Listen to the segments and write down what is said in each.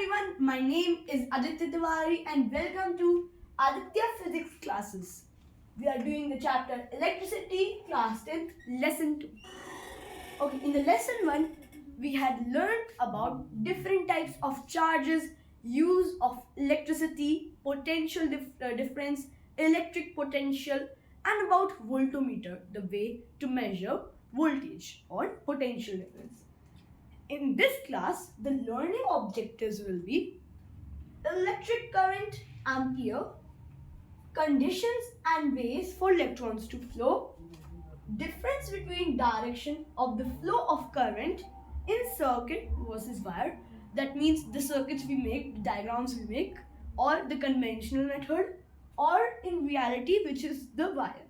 everyone, my name is Aditya Tiwari and welcome to Aditya Physics classes. We are doing the chapter Electricity, class 10th, lesson 2. Okay, in the lesson 1, we had learned about different types of charges, use of electricity, potential difference, electric potential, and about voltmeter, the way to measure voltage or potential difference. In this class, the learning objectives will be electric current, ampere, conditions and ways for electrons to flow, difference between direction of the flow of current in circuit versus wire. That means the circuits we make, the diagrams we make, or the conventional method, or in reality, which is the wire.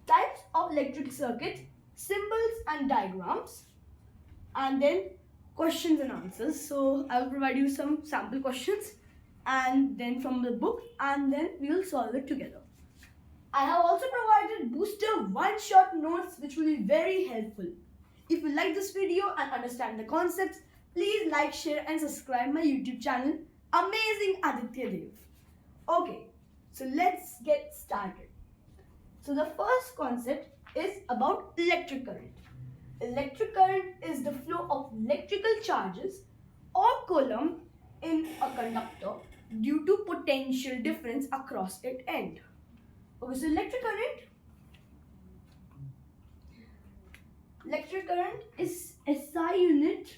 Types of electric circuits, symbols and diagrams, and then questions and answers. So I will provide you some sample questions and then from the book, and then we will solve it together. I have also provided booster one-shot notes which will be very helpful. If you like this video and understand the concepts, please like, share and subscribe my YouTube channel Amazing Aditya Dev. Okay, so let's get started. So the first concept is about electric current. Electric current is the flow of electrical charges or coulomb in a conductor due to potential difference across its end. Okay, so electric current is SI unit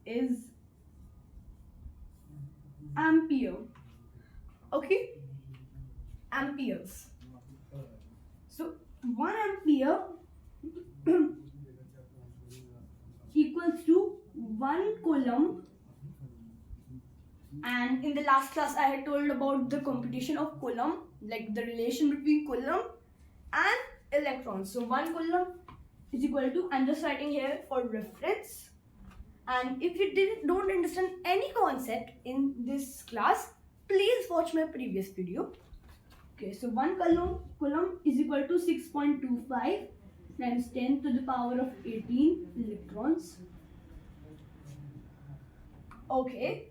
is ampere. Okay, amperes. So 1 ampere equals to 1 coulomb, and in the last class I had told about the computation of coulomb, like the relation between coulomb and electrons. So 1 coulomb is equal to, I'm just writing here for reference, and if you don't understand any concept in this class, please watch my previous video. Okay, so 1 coulomb is equal to 6.25 times 10 to the power of 18 electrons. Okay,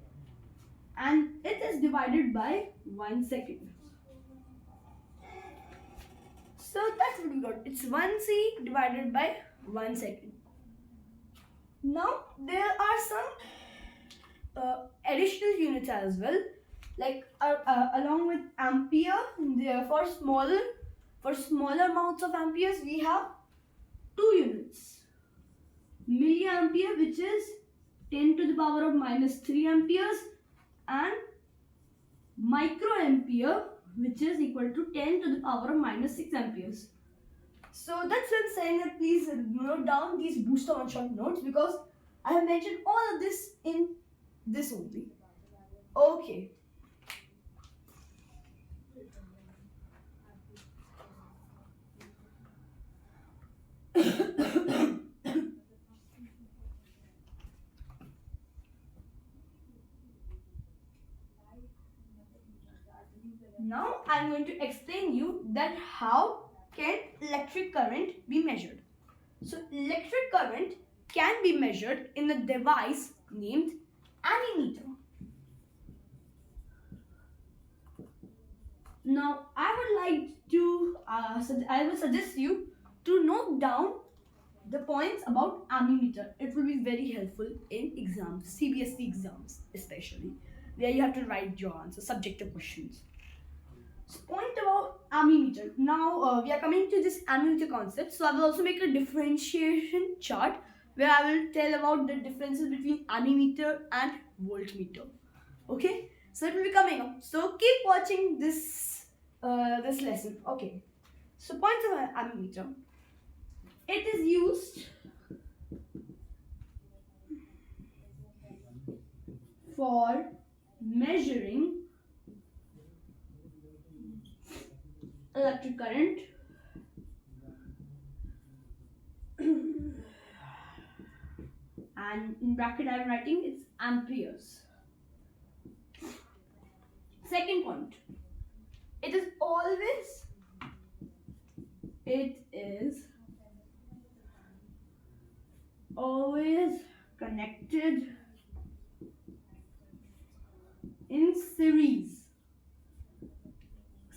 and it is divided by 1 second. So that's what we got. It's 1C divided by 1 second. Now there are some additional units as well, like along with ampere. For smaller amounts of amperes we have 2 units: milliampere, which is 10 to the power of minus 3 amperes, and microampere, which is equal to 10 to the power of minus 6 amperes. So that's what I'm saying, that please note down these booster one-shot notes, because I have mentioned all of this in this only. Okay. Now I'm going to explain you that how can electric current be measured. So electric current can be measured in a device named ammeter. Now I would like to I will suggest you to note down the points about ammeter. It will be very helpful in exams, CBSE exams especially, where you have to write your answer, subjective questions. So point about ammeter. Now we are coming to this ammeter concept. So I will also make a differentiation chart where I will tell about the differences between ammeter and voltmeter. Okay, so it will be coming up. So keep watching this lesson. Okay, so points of ammeter. It is used for measuring electric current and in bracket I am writing it's amperes. Second point, it is always connected in series.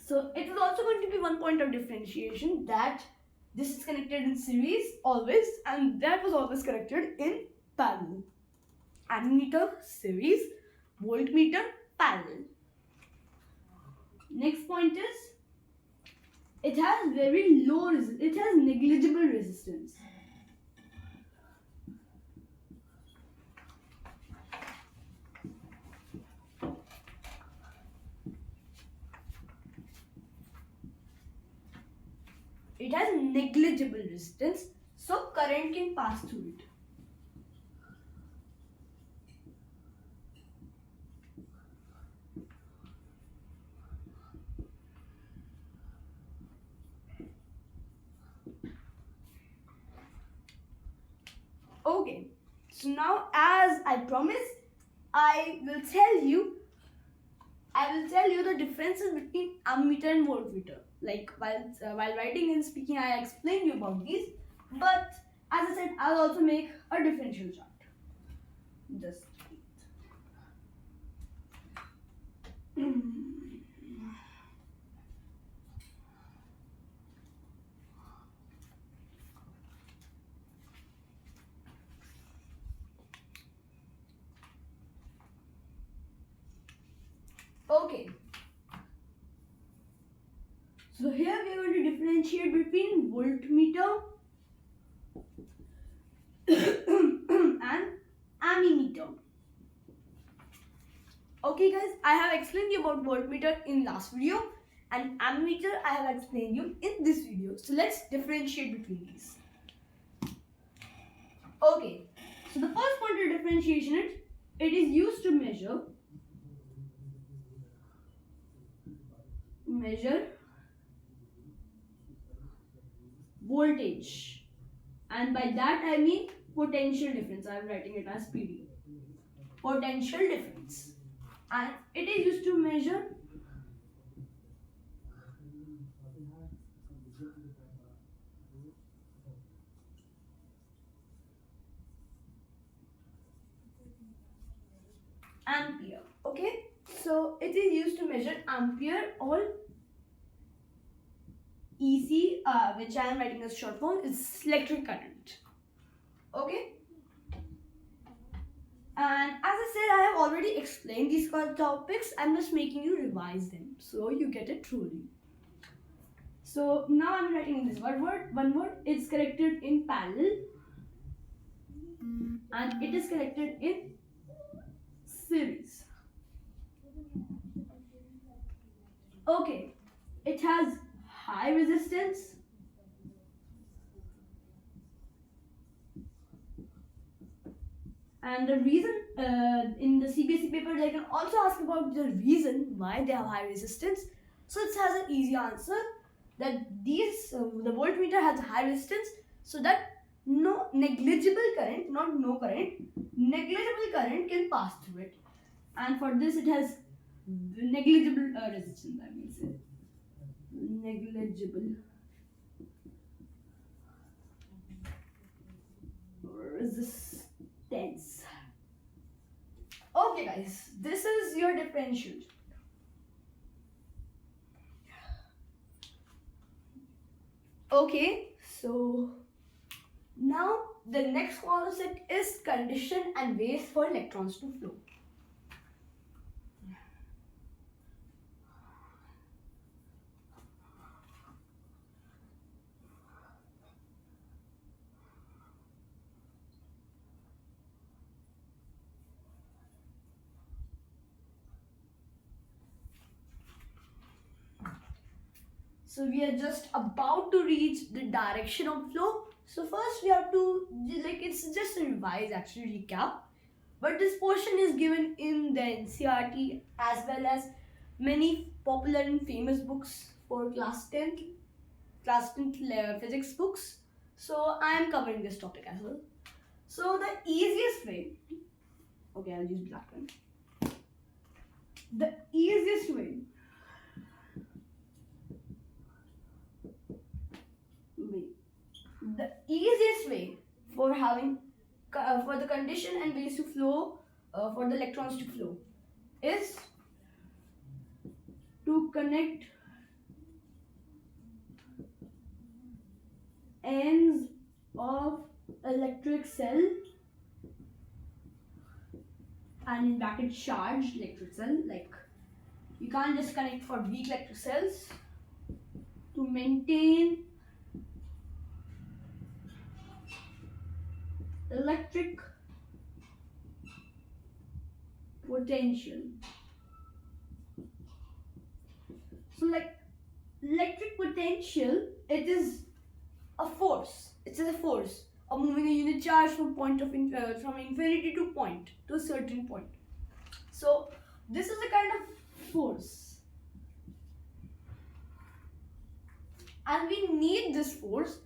So it was also going to be one point of differentiation, that this is connected in series always, and that was always connected in parallel. Ammeter series, voltmeter parallel. Next point is it has very low it has negligible resistance. It has negligible resistance, so current can pass through it. Okay, so now, as I promised, I will tell you the differences between ammeter and voltmeter. Like while writing and speaking, I explained you about these, but as I said, I'll also make a differential chart. Just wait. Okay. So here we are going to differentiate between voltmeter and ammeter. Okay guys, I have explained you about voltmeter in last video, and ammeter I have explained you in this video. So let's differentiate between these. Okay, so the first point of differentiation is it is used to measure voltage, and by that I mean potential difference. I am writing it as PD, potential difference, and it is used to measure ampere. Okay, so it is used to measure ampere or EC, which I am writing as short form, is electric current. Okay, and as I said, I have already explained these topics. I'm just making you revise them so you get it truly. So now I'm writing in this one word. It's connected in parallel and it is connected in series. Okay, it has high resistance, and the reason in the CBSE paper they can also ask about the reason why they have high resistance. So it has an easy answer, that the voltmeter has high resistance so that no negligible current, not no current, negligible current can pass through it, and for this it has negligible resistance. That means negligible resistance. Okay guys, this is your differential. Okay, so now the next concept is condition and ways for electrons to flow. So we are just about to reach the direction of flow. So first we have to, it's just a revise, actually recap. But this portion is given in the NCERT as well as many popular and famous books for class 10th physics books. So I am covering this topic as well. So the easiest way, okay, I'll use black pen. The easiest way for having for the condition and ways to flow for the electrons to flow is to connect ends of electric cell and in bracket charged electric cell. Like you can't just connect for weak electric cells to maintain electric potential. So like electric potential, it is a force. It is a force of moving a unit charge from point of from infinity to point to a certain point. So this is a kind of force, and we need this force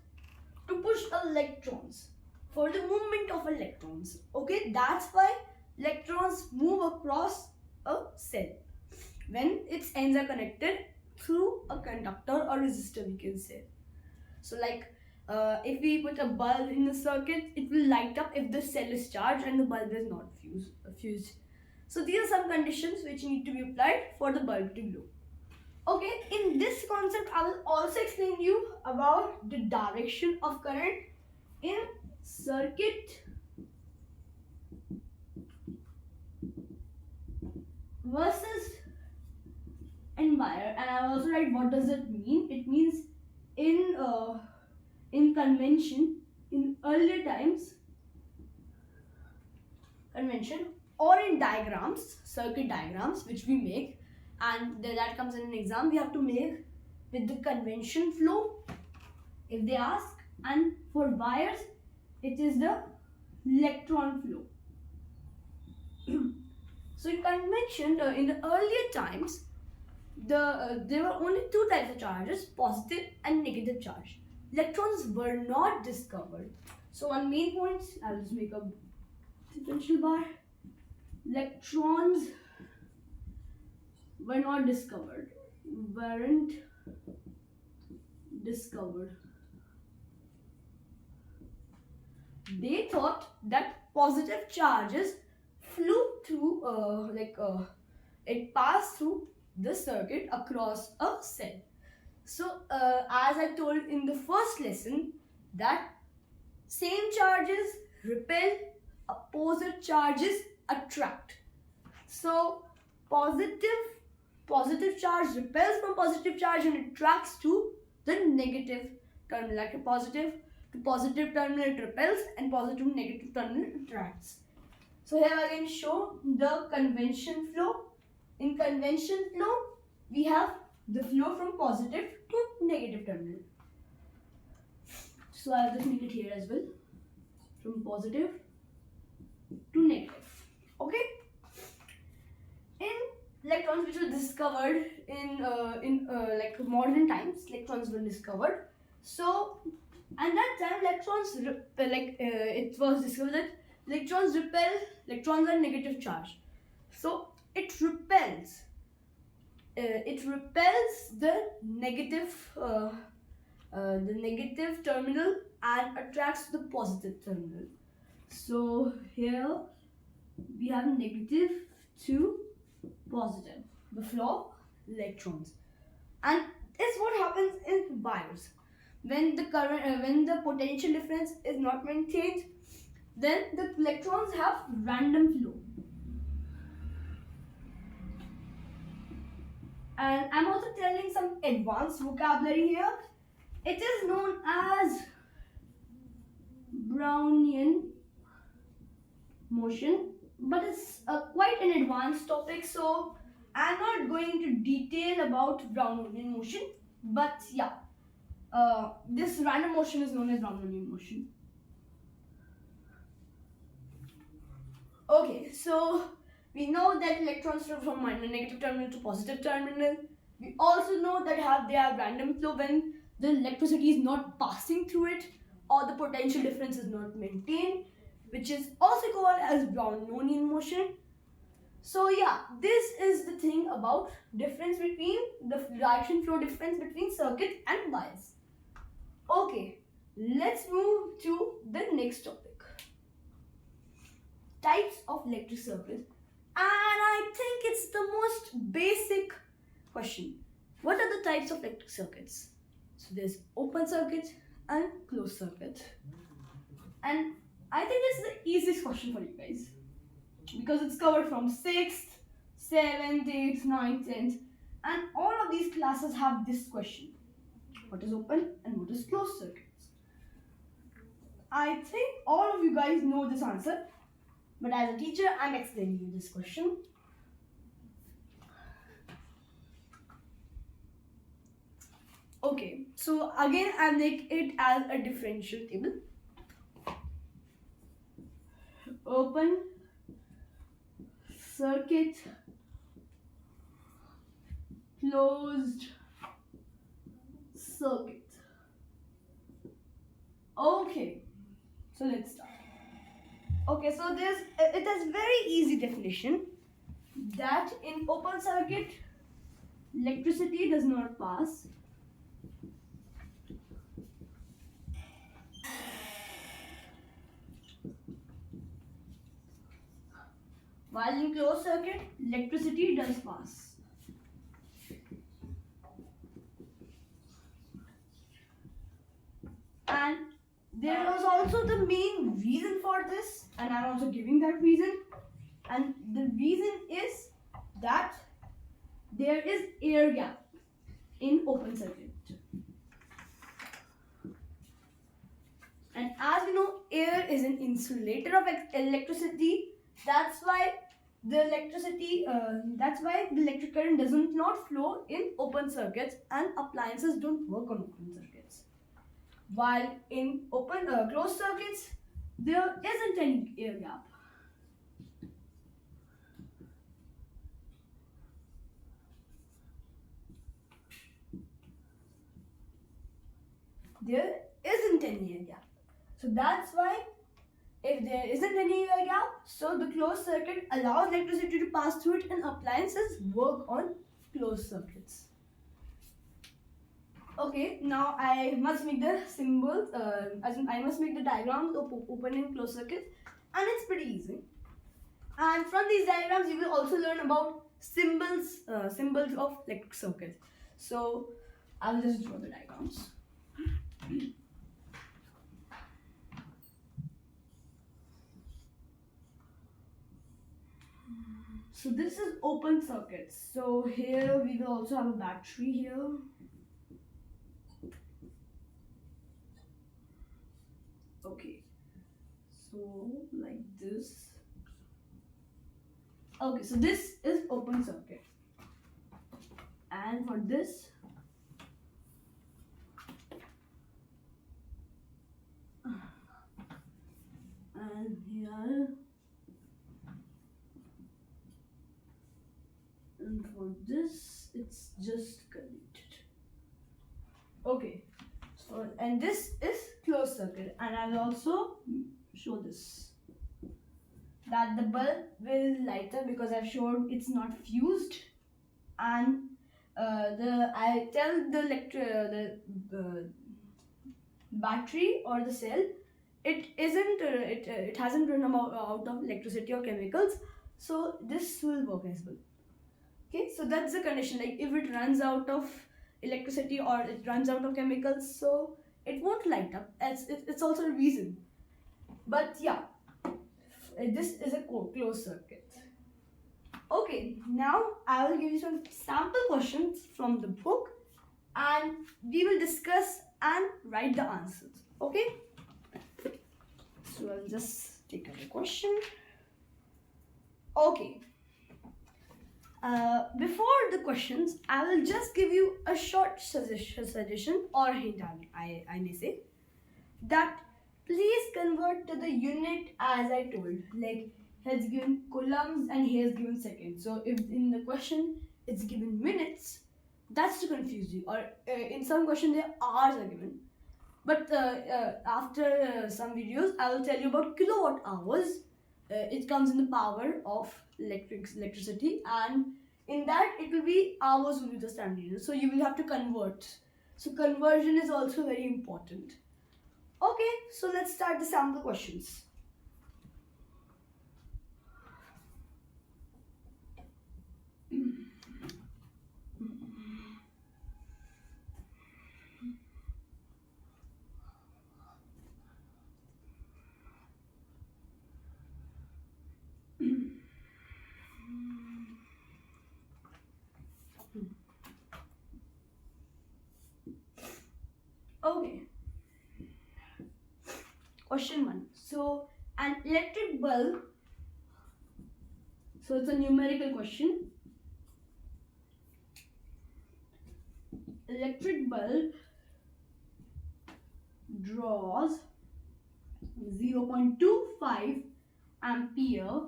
to push electrons for the movement of electrons. Okay, that's why electrons move across a cell when its ends are connected through a conductor or resistor, we can say. So like if we put a bulb in the circuit, it will light up if the cell is charged and the bulb is not fused. So these are some conditions which need to be applied for the bulb to glow. Okay, in this concept, I will also explain you about the direction of current in circuit versus in wire, and I will also write what does it mean. It means in convention, in earlier times, convention, or in diagrams, circuit diagrams which we make, and that comes in an exam, we have to make with the convention flow if they ask, and for wires it is the electron flow. So in convention, in the earlier times, there were only two types of charges, positive and negative charge. Electrons were not discovered. So on main points, I'll just make a differential bar. Electrons were not discovered, weren't discovered. They thought that positive charges flew through, it passed through the circuit across a cell. So as I told in the first lesson, that same charges repel, opposite charges attract. So positive charge repels from positive charge and attracts to the negative terminal. Like a positive to positive terminal it repels, and positive to negative terminal attracts. So here I can show the convention flow. In convention flow, we have the flow from positive to negative terminal. So I'll just make it here as well, from positive to negative. Okay. In electrons which were discovered in like modern times, electrons were discovered. So at that time, electrons it was discovered that electrons repel. Electrons are negative charge, so it repels. It repels the negative terminal and attracts the positive terminal. So here we have negative to positive, the flow of electrons, and this is what happens in wires. When the current, when the potential difference is not maintained, then the electrons have random flow. And I'm also telling some advanced vocabulary here. It is known as Brownian motion, but it's quite an advanced topic, so I'm not going to detail about Brownian motion. But yeah, this random motion is known as Brownian motion. Okay, so we know that electrons flow from negative terminal to positive terminal. We also know that they have random flow when the electricity is not passing through it or the potential difference is not maintained, which is also called as Brownian motion. So yeah, this is the thing about difference between the direction flow difference between circuit and wires. Okay, let's move to the next topic. types of electric circuits, and I think it's the most basic question. What are the types of electric circuits? So there's open circuit and closed circuit, and I think it's the easiest question for you guys because it's covered from 6th, 7th, 8th, 9th, 10th, and all of these classes have this question: what is open and what is closed circuits? I think all of you guys know this answer, but as a teacher, I'm explaining you this question. Okay, so again, I'll make it as a differential table. Open circuit, closed circuit. Okay, so let's start. Okay, so it has very easy definition that in open circuit, electricity does not pass. While in closed circuit, electricity does pass. And there was also the main reason for this, and I'm also giving that reason. And the reason is that there is air gap in open circuit. And as we know, air is an insulator of electricity. That's why the electric current does not flow in open circuits, and appliances don't work on open circuits. While in closed circuits, there isn't any air gap. There isn't any air gap. So that's why if there isn't any air gap, so the closed circuit allows electricity to pass through it, and appliances work on closed circuits. Okay, now I must make the symbols, I must make the diagrams of open and closed circuits, and it's pretty easy. And from these diagrams, you will also learn about symbols of electric circuits. So I'll just draw the diagrams. So this is open circuits. So here we will also have a battery here. Okay, so like this. Okay, so this is open circuit, and for this, and here, and for this, it's just connected. Okay, so and this is closed circuit, and I'll also show this, that the bulb will light up because I've shown it's not fused, and I tell the battery or the cell, it hasn't run out of electricity or chemicals, so this will work as well. Okay, so that's the condition. Like if it runs out of electricity or it runs out of chemicals, so it won't light up. It's also a reason. But yeah, this is a closed circuit. Okay, now I will give you some sample questions from the book, and we will discuss and write the answers. Okay, so I'll just take out the question. Okay, before the questions, I will just give you a short suggestion or hint, I may say, that please convert to the unit as I told. Like here's given coulombs and here's given seconds. So if in the question it's given minutes, that's to confuse you. Or in some question there hours are given. But after some videos, I will tell you about kilowatt hours. It comes in the power of electricity, and in that it will be hours will be the standard unit. So you will have to convert. So conversion is also very important. Okay, so let's start the sample questions. Question 1. So an electric bulb, so it's a numerical question. Electric bulb draws 0.25 ampere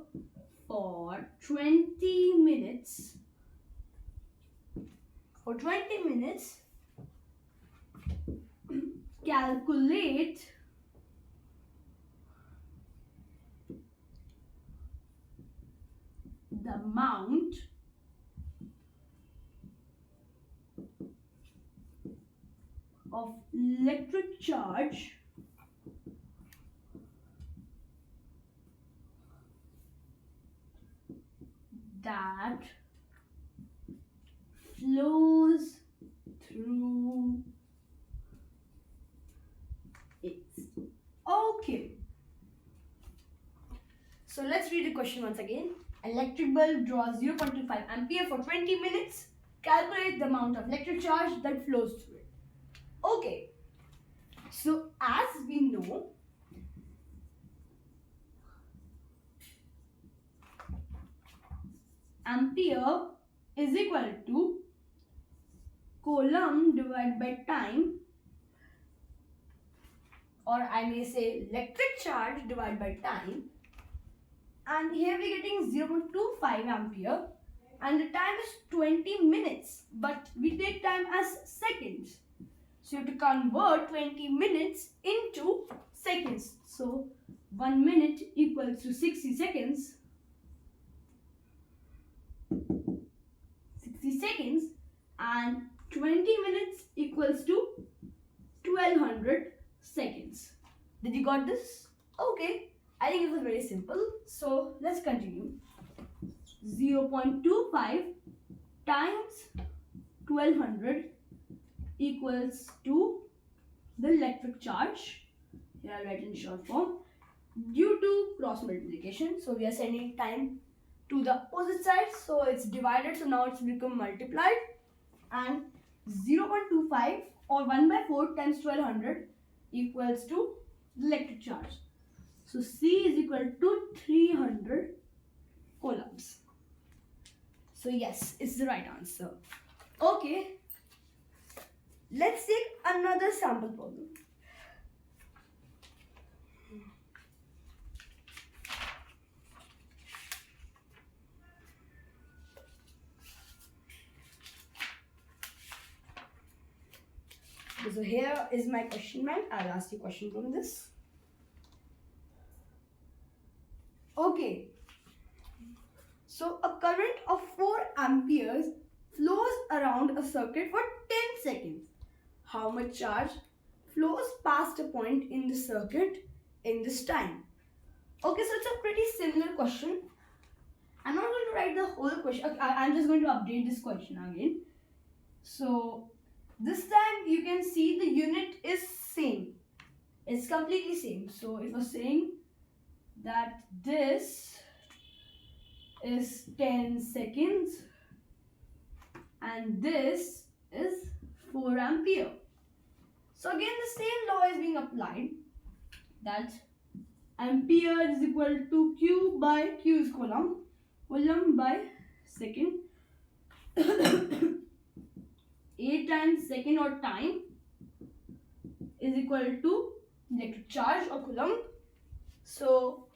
for 20 minutes. For 20 minutes, calculate the amount of electric charge that flows through it. Okay. So let's read the question once again. Electric bulb draws 0.25 ampere for 20 minutes. Calculate the amount of electric charge that flows through it. Okay. So as we know, ampere is equal to coulomb divided by time, or I may say electric charge divided by time. And here we're getting 0.25 ampere and the time is 20 minutes, but we take time as seconds. So you have to convert 20 minutes into seconds. So 1 minute equals to 60 seconds. 60 seconds and 20 minutes equals to 1200 seconds. Did you got this? Okay. I think it was very simple. So let's continue. 0.25 times 1200 equals to the electric charge. Here I'll write in short form. Due to cross multiplication, so we are sending time to the opposite side. So it's divided. So now it's become multiplied. And 0.25 or 1 by 4 times 1200 equals to the electric charge. So C is equal to 300 coulombs. So yes, it's the right answer. Okay. Let's take another sample problem. So here is my question bank. I'll ask you a question from this. Okay. So a current of 4 amperes flows around a circuit for 10 seconds. How much charge flows past a point in the circuit in this time? Okay, so it's a pretty similar question. I'm not going to write the whole question. Okay, I'm just going to update this question again. So this time you can see the unit is same. It's completely same. So it was saying that this is 10 seconds and this is 4 ampere. So again the same law is being applied, that ampere is equal to Q by Q is coulomb, coulomb by second. A times second or time is equal to electric charge or coulomb. So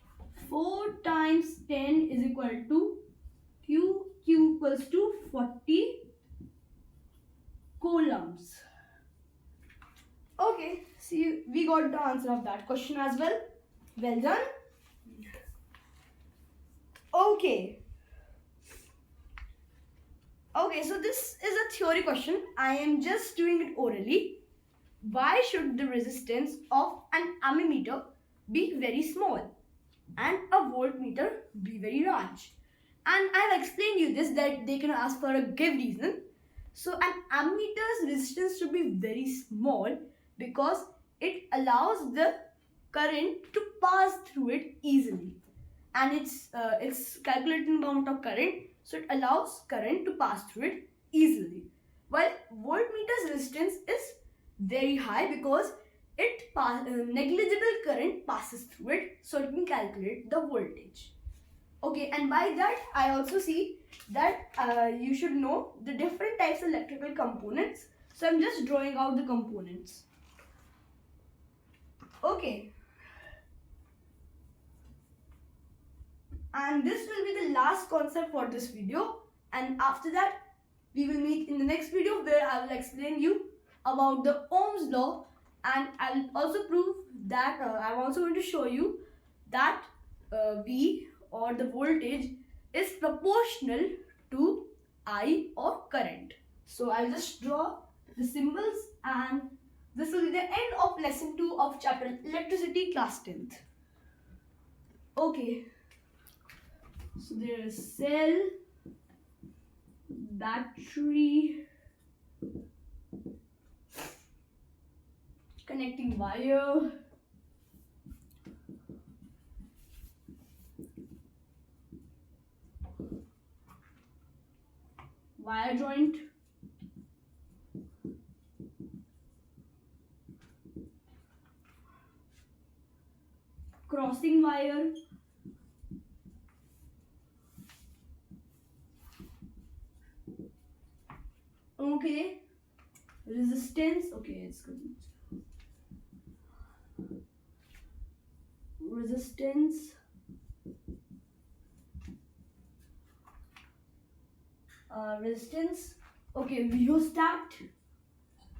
4 times 10 is equal to Q equals to 40 coulombs. Okay, see, we got the answer of that question as well. Well done. Okay. Okay, so this is a theory question. I am just doing it orally. Why should the resistance of an ammeter be very small and a voltmeter be very large? And I've explained you this, that they can ask for a give reason. So an ammeter's resistance should be very small because it allows the current to pass through it easily. And it's calculating the amount of current, so it allows current to pass through it easily. While voltmeter's resistance is very high because negligible current passes through it, so it can calculate the voltage. Okay, and by that I also see that you should know the different types of electrical components. So I'm just drawing out the components. Okay. And this will be the last concept for this video. And after that, we will meet in the next video where I will explain you about the Ohm's law, and I'll also prove that I'm also going to show you that V, or the voltage, is proportional to I, or current. So I'll just draw the symbols, and this will be the end of lesson 2 of chapter Electricity, class 10th. Okay. So there is cell, battery, connecting wire, wire joint, crossing wire, okay, resistance, okay, it's good. Resistance, resistance, okay, rheostat,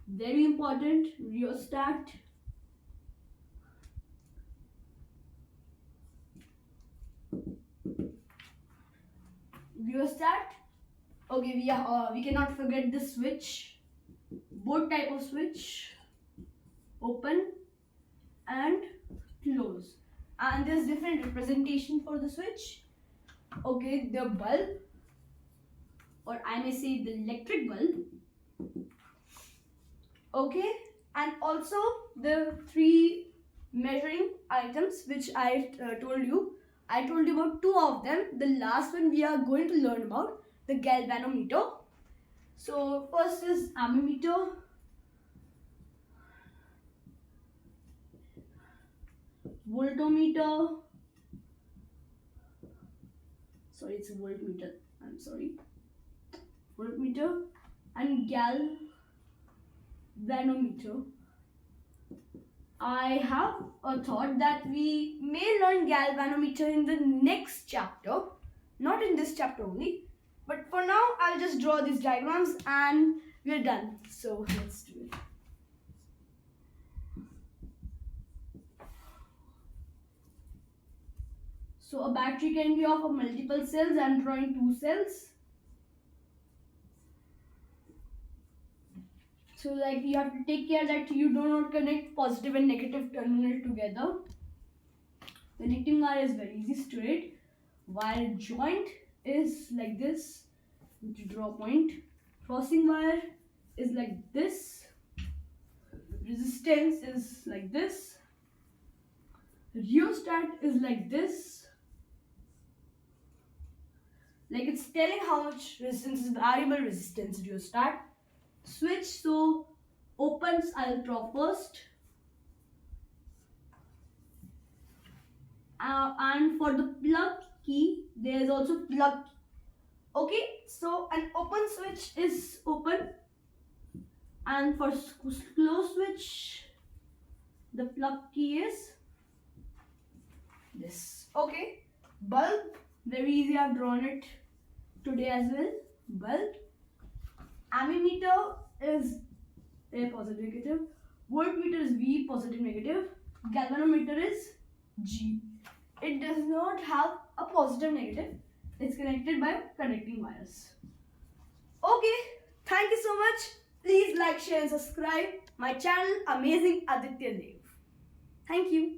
very important, rheostat, okay, we cannot forget the switch, both type of switch, open and close, and there's different representation for the switch. Okay, the bulb, or I may say the electric bulb, okay, and also the 3 measuring items which I told you. I told you about 2 of them. The last one we are going to learn about, the galvanometer. So first is ammeter, voltmeter, sorry, it's a voltmeter, I'm sorry, voltmeter, and galvanometer. I have a thought that we may learn galvanometer in the next chapter, not in this chapter only, but for now I'll just draw these diagrams and we're done. So let's do it. So a battery can be of multiple cells. I'm drawing 2 cells. So like you have to take care that you do not connect positive and negative terminal together. Connecting wire is very easy, straight. Wire joint is like this. You need to draw a point. Crossing wire is like this. Resistance is like this. Rheostat is like this. Like it's telling how much resistance is variable resistance rheostat. Switch, so opens I'll draw first. And for the plug key, there is also plug. Okay, so an open switch is open, and for close switch, the plug key is this. Okay, bulb, very easy. I've drawn it today as well. Bulb. Ammeter is A, positive, negative. Voltmeter is V, positive, negative. Galvanometer is G. It does not have a positive, negative. It's connected by connecting wires. Okay, thank you so much. Please like, share and subscribe my channel Amazing Aditya Dev. Thank you.